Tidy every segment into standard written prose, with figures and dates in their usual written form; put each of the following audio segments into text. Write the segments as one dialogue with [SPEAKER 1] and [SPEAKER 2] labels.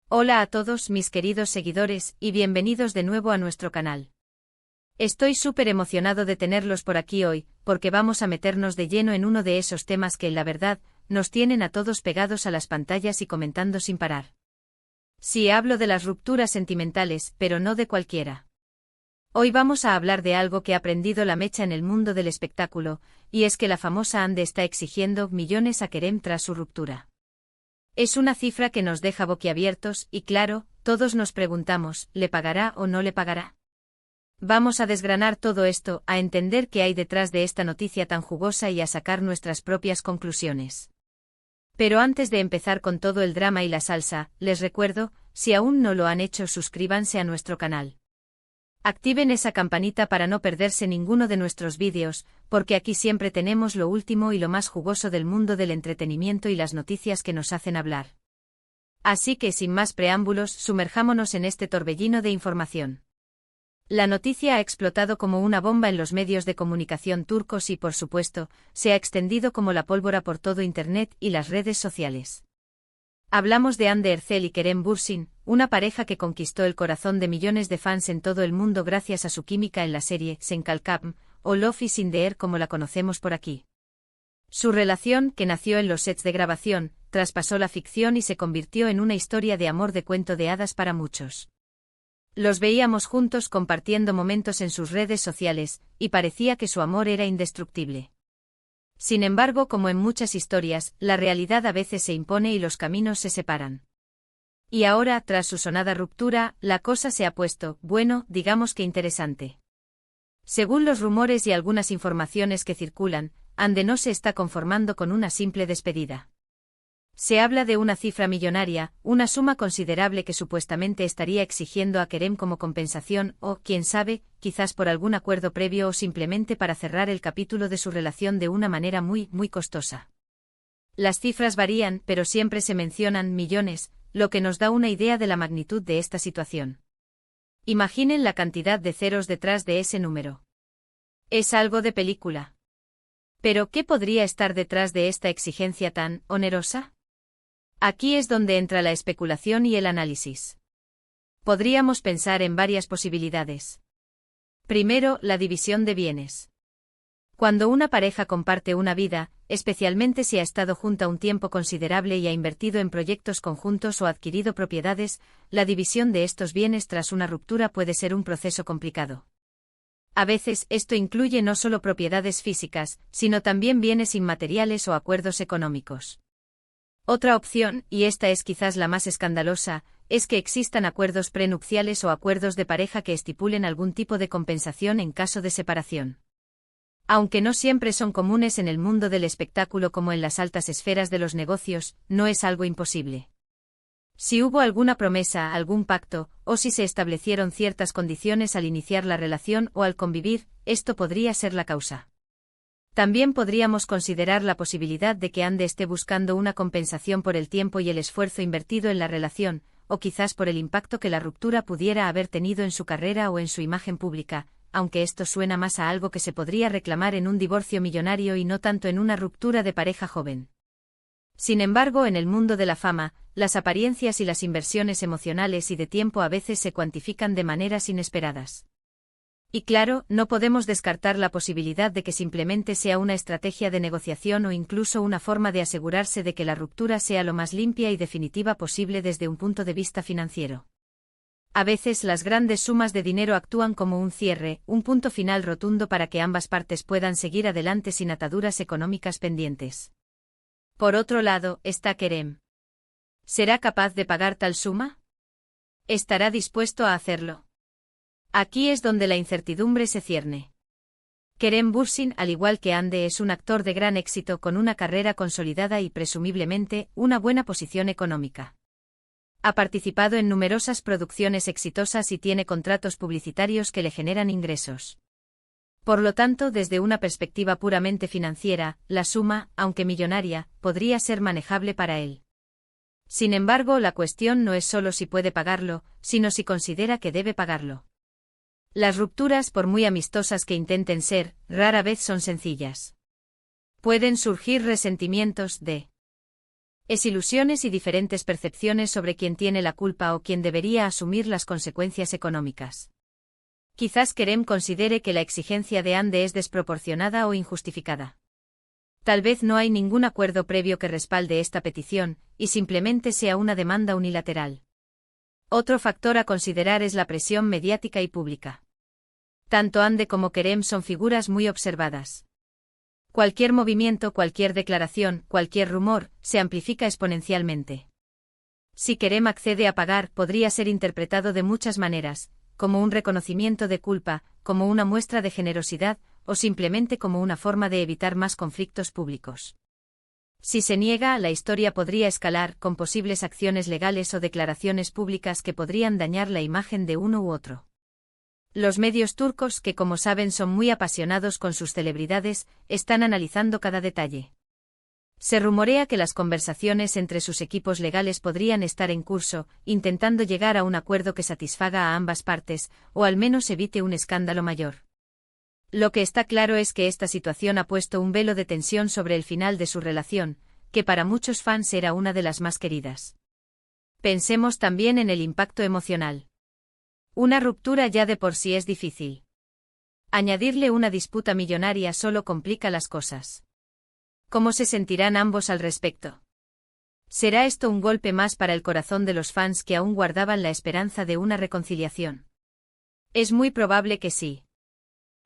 [SPEAKER 1] Hola a todos mis queridos seguidores y bienvenidos de nuevo a nuestro canal. Estoy súper emocionado de tenerlos por aquí hoy, porque vamos a meternos de lleno en uno de esos temas que, la verdad, nos tienen a todos pegados a las pantallas y comentando sin parar. Sí, hablo de las rupturas sentimentales, pero no de cualquiera. Hoy vamos a hablar de algo que ha prendido la mecha en el mundo del espectáculo, y es que la famosa Ande está exigiendo millones a Kerem tras su ruptura. Es una cifra que nos deja boquiabiertos y claro, todos nos preguntamos, ¿le pagará o no le pagará? Vamos a desgranar todo esto, a entender qué hay detrás de esta noticia tan jugosa y a sacar nuestras propias conclusiones. Pero antes de empezar con todo el drama y la salsa, les recuerdo, si aún no lo han hecho, suscríbanse a nuestro canal. Activen esa campanita para no perderse ninguno de nuestros vídeos, porque aquí siempre tenemos lo último y lo más jugoso del mundo del entretenimiento y las noticias que nos hacen hablar. Así que sin más preámbulos, sumerjámonos en este torbellino de información. La noticia ha explotado como una bomba en los medios de comunicación turcos y, por supuesto, se ha extendido como la pólvora por todo Internet y las redes sociales. Hablamos de Hande Erçel y Kerem Bürsin, una pareja que conquistó el corazón de millones de fans en todo el mundo gracias a su química en la serie Sen Kalkam, o Love is in the Air como la conocemos por aquí. Su relación, que nació en los sets de grabación, traspasó la ficción y se convirtió en una historia de amor de cuento de hadas para muchos. Los veíamos juntos compartiendo momentos en sus redes sociales, y parecía que su amor era indestructible. Sin embargo, como en muchas historias, la realidad a veces se impone y los caminos se separan. Y ahora, tras su sonada ruptura, la cosa se ha puesto, bueno, digamos que interesante. Según los rumores y algunas informaciones que circulan, Hande no se está conformando con una simple despedida. Se habla de una cifra millonaria, una suma considerable que supuestamente estaría exigiendo a Kerem como compensación o, quién sabe, quizás por algún acuerdo previo o simplemente para cerrar el capítulo de su relación de una manera muy costosa. Las cifras varían, pero siempre se mencionan millones, lo que nos da una idea de la magnitud de esta situación. Imaginen la cantidad de ceros detrás de ese número. Es algo de película. Pero, ¿qué podría estar detrás de esta exigencia tan onerosa? Aquí es donde entra la especulación y el análisis. Podríamos pensar en varias posibilidades. Primero, la división de bienes. Cuando una pareja comparte una vida, especialmente si ha estado junta un tiempo considerable y ha invertido en proyectos conjuntos o adquirido propiedades, la división de estos bienes tras una ruptura puede ser un proceso complicado. A veces esto incluye no solo propiedades físicas, sino también bienes inmateriales o acuerdos económicos. Otra opción, y esta es quizás la más escandalosa, es que existan acuerdos prenupciales o acuerdos de pareja que estipulen algún tipo de compensación en caso de separación. Aunque no siempre son comunes en el mundo del espectáculo como en las altas esferas de los negocios, no es algo imposible. Si hubo alguna promesa, algún pacto, o si se establecieron ciertas condiciones al iniciar la relación o al convivir, esto podría ser la causa. También podríamos considerar la posibilidad de que Hande esté buscando una compensación por el tiempo y el esfuerzo invertido en la relación, o quizás por el impacto que la ruptura pudiera haber tenido en su carrera o en su imagen pública, aunque esto suena más a algo que se podría reclamar en un divorcio millonario y no tanto en una ruptura de pareja joven. Sin embargo, en el mundo de la fama, las apariencias y las inversiones emocionales y de tiempo a veces se cuantifican de maneras inesperadas. Y claro, no podemos descartar la posibilidad de que simplemente sea una estrategia de negociación o incluso una forma de asegurarse de que la ruptura sea lo más limpia y definitiva posible desde un punto de vista financiero. A veces las grandes sumas de dinero actúan como un cierre, un punto final rotundo para que ambas partes puedan seguir adelante sin ataduras económicas pendientes. Por otro lado, está Kerem. ¿Será capaz de pagar tal suma? ¿Estará dispuesto a hacerlo? Aquí es donde la incertidumbre se cierne. Kerem Bürsin, al igual que Hande, es un actor de gran éxito con una carrera consolidada y presumiblemente una buena posición económica. Ha participado en numerosas producciones exitosas y tiene contratos publicitarios que le generan ingresos. Por lo tanto, desde una perspectiva puramente financiera, la suma, aunque millonaria, podría ser manejable para él. Sin embargo, la cuestión no es solo si puede pagarlo, sino si considera que debe pagarlo. Las rupturas, por muy amistosas que intenten ser, rara vez son sencillas. Pueden surgir resentimientos de Es ilusiones y diferentes percepciones sobre quién tiene la culpa o quién debería asumir las consecuencias económicas. Quizás Kerem considere que la exigencia de Ande es desproporcionada o injustificada. Tal vez no hay ningún acuerdo previo que respalde esta petición, y simplemente sea una demanda unilateral. Otro factor a considerar es la presión mediática y pública. Tanto Ande como Kerem son figuras muy observadas. Cualquier movimiento, cualquier declaración, cualquier rumor, se amplifica exponencialmente. Si Kerem accede a pagar, podría ser interpretado de muchas maneras, como un reconocimiento de culpa, como una muestra de generosidad, o simplemente como una forma de evitar más conflictos públicos. Si se niega, la historia podría escalar con posibles acciones legales o declaraciones públicas que podrían dañar la imagen de uno u otro. Los medios turcos, que como saben son muy apasionados con sus celebridades, están analizando cada detalle. Se rumorea que las conversaciones entre sus equipos legales podrían estar en curso, intentando llegar a un acuerdo que satisfaga a ambas partes, o al menos evite un escándalo mayor. Lo que está claro es que esta situación ha puesto un velo de tensión sobre el final de su relación, que para muchos fans era una de las más queridas. Pensemos también en el impacto emocional. Una ruptura ya de por sí es difícil. Añadirle una disputa millonaria solo complica las cosas. ¿Cómo se sentirán ambos al respecto? ¿Será esto un golpe más para el corazón de los fans que aún guardaban la esperanza de una reconciliación? Es muy probable que sí.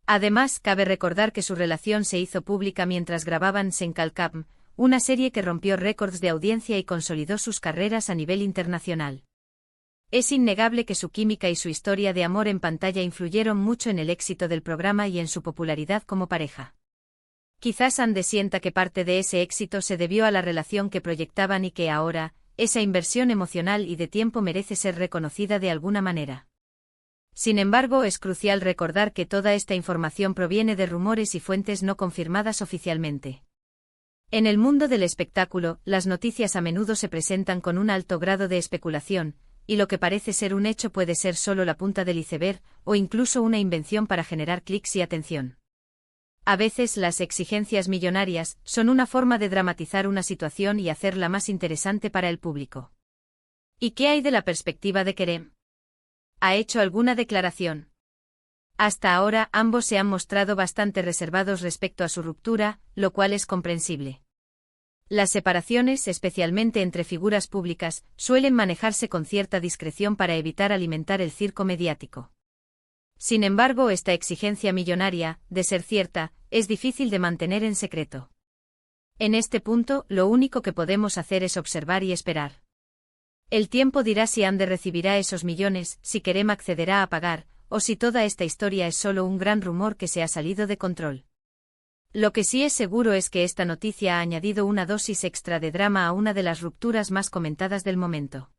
[SPEAKER 1] Además, cabe recordar que su relación se hizo pública mientras grababan Senkalkam, una serie que rompió récords de audiencia y consolidó sus carreras a nivel internacional. Es innegable que su química y su historia de amor en pantalla influyeron mucho en el éxito del programa y en su popularidad como pareja. Quizás Ande sienta que parte de ese éxito se debió a la relación que proyectaban y que ahora, esa inversión emocional y de tiempo merece ser reconocida de alguna manera. Sin embargo, es crucial recordar que toda esta información proviene de rumores y fuentes no confirmadas oficialmente. En el mundo del espectáculo, las noticias a menudo se presentan con un alto grado de especulación, y lo que parece ser un hecho puede ser solo la punta del iceberg, o incluso una invención para generar clics y atención. A veces las exigencias millonarias son una forma de dramatizar una situación y hacerla más interesante para el público. ¿Y qué hay de la perspectiva de Kerem? ¿Ha hecho alguna declaración? Hasta ahora ambos se han mostrado bastante reservados respecto a su ruptura, lo cual es comprensible. Las separaciones, especialmente entre figuras públicas, suelen manejarse con cierta discreción para evitar alimentar el circo mediático. Sin embargo, esta exigencia millonaria, de ser cierta, es difícil de mantener en secreto. En este punto, lo único que podemos hacer es observar y esperar. El tiempo dirá si Ande recibirá esos millones, si Kerem accederá a pagar, o si toda esta historia es solo un gran rumor que se ha salido de control. Lo que sí es seguro es que esta noticia ha añadido una dosis extra de drama a una de las rupturas más comentadas del momento.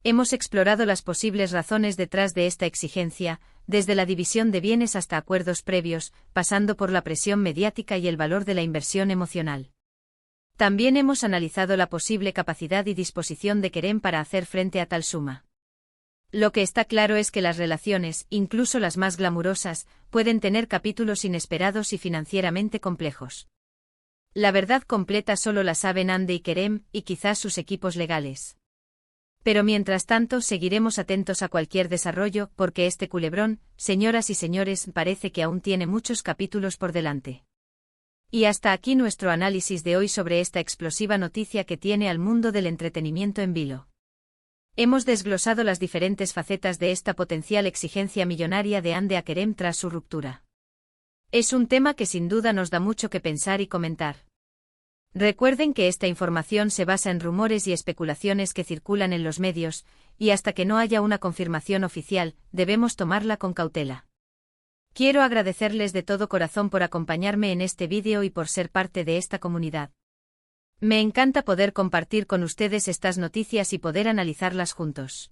[SPEAKER 1] Hemos explorado las posibles razones detrás de esta exigencia, desde la división de bienes hasta acuerdos previos, pasando por la presión mediática y el valor de la inversión emocional. También hemos analizado la posible capacidad y disposición de Kerem para hacer frente a tal suma. Lo que está claro es que las relaciones, incluso las más glamurosas, pueden tener capítulos inesperados y financieramente complejos. La verdad completa solo la saben Ande y Kerem, y quizás sus equipos legales. Pero mientras tanto seguiremos atentos a cualquier desarrollo, porque este culebrón, señoras y señores, parece que aún tiene muchos capítulos por delante. Y hasta aquí nuestro análisis de hoy sobre esta explosiva noticia que tiene al mundo del entretenimiento en vilo. Hemos desglosado las diferentes facetas de esta potencial exigencia millonaria de Ande a Kerem tras su ruptura. Es un tema que sin duda nos da mucho que pensar y comentar. Recuerden que esta información se basa en rumores y especulaciones que circulan en los medios, y hasta que no haya una confirmación oficial, debemos tomarla con cautela. Quiero agradecerles de todo corazón por acompañarme en este vídeo y por ser parte de esta comunidad. Me encanta poder compartir con ustedes estas noticias y poder analizarlas juntos.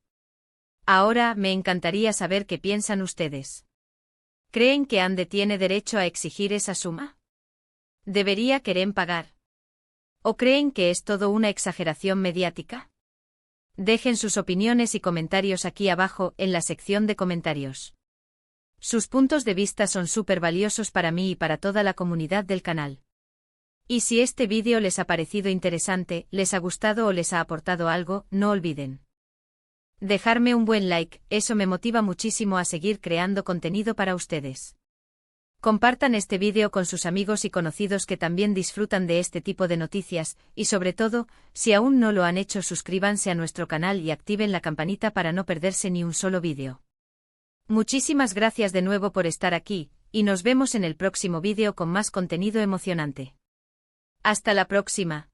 [SPEAKER 1] Ahora, me encantaría saber qué piensan ustedes. ¿Creen que Ande tiene derecho a exigir esa suma? ¿Debería Kerem pagar? ¿O creen que es todo una exageración mediática? Dejen sus opiniones y comentarios aquí abajo, en la sección de comentarios. Sus puntos de vista son súper valiosos para mí y para toda la comunidad del canal. Y si este vídeo les ha parecido interesante, les ha gustado o les ha aportado algo, no olviden dejarme un buen like, eso me motiva muchísimo a seguir creando contenido para ustedes. Compartan este vídeo con sus amigos y conocidos que también disfrutan de este tipo de noticias, y sobre todo, si aún no lo han hecho, suscríbanse a nuestro canal y activen la campanita para no perderse ni un solo vídeo. Muchísimas gracias de nuevo por estar aquí, y nos vemos en el próximo vídeo con más contenido emocionante. Hasta la próxima.